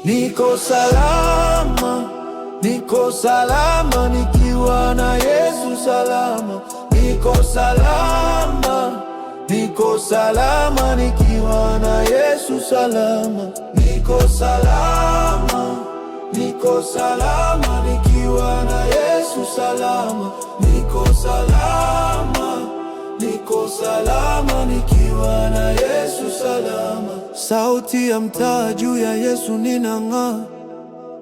Niko salama, niko salama nikiwa na Yesu salama. Niko salama, niko salama nikiwa na Yesu salama. Niko salama, niko salama nikiwa na Yesu salama. Niko salama, niko salama nikiwa na Yesu salama. Sauti ya mtaa juu ya Yesu ninang'aa,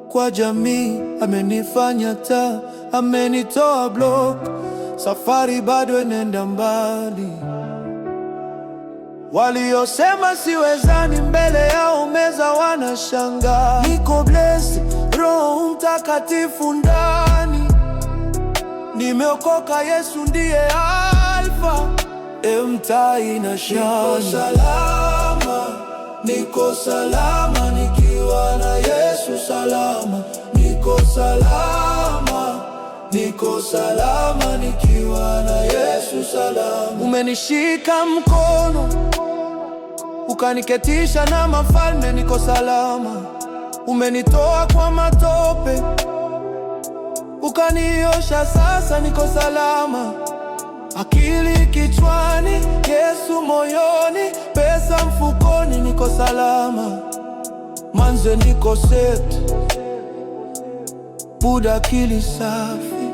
kwa jamii amenifanya taa, amenitoa block, safari bado inaenda mbali. Waliosema siwezani mbele yao meza wanashangaa. Niko blessed, Roho Mtakatifu ndani, nimeokoka, Yesu ndiye Alfa, mtaa inashana. Niko salama, niko salama nikiwa na Yesu salama. Niko salama, niko salama nikiwa na Yesu salama. Umenishika mkono ukaniketisha na mafalme, niko salama. Umenitoa kwa matope ukaniosha, sasa niko salama. Akili kichwani, Yesu moyoni, pesa mfukoni, niko salama. Manze niko set, Buda akili safi,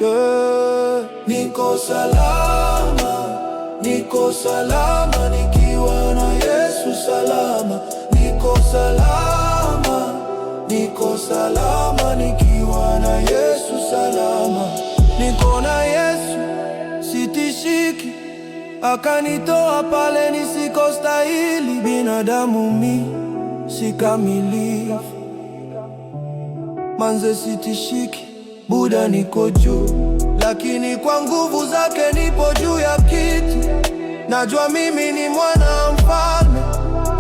yeah. Niko salama, niko salama nikiwa na Yesu salama. Niko salama, niko salama nikiwa na Yesu salama. Niko na Yesu, sitishiki, akanitoa pale nisikostahili. Binadamu mi si kamilifu, manze sitishiki, Buda niko juu, lakini kwa nguvu zake nipo juu ya kiti. Najua mimi ni mwana mfalme,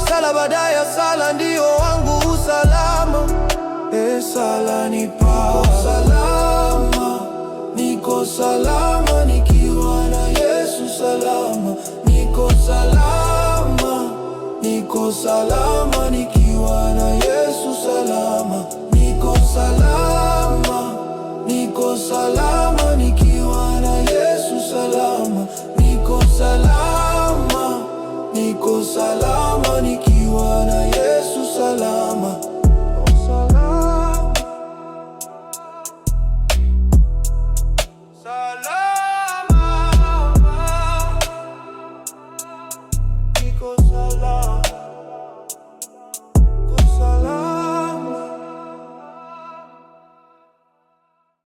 sala baada ya sala ndio wangu usalama. Sala nipa salama, niko salama nikiwa na Yesu salama. Niko salama, niko salama nikiwa na Yesu salama. Niko salama, niko salama nikiwa na Yesu salama. Niko salama, niko salama nikiwa na Yesu.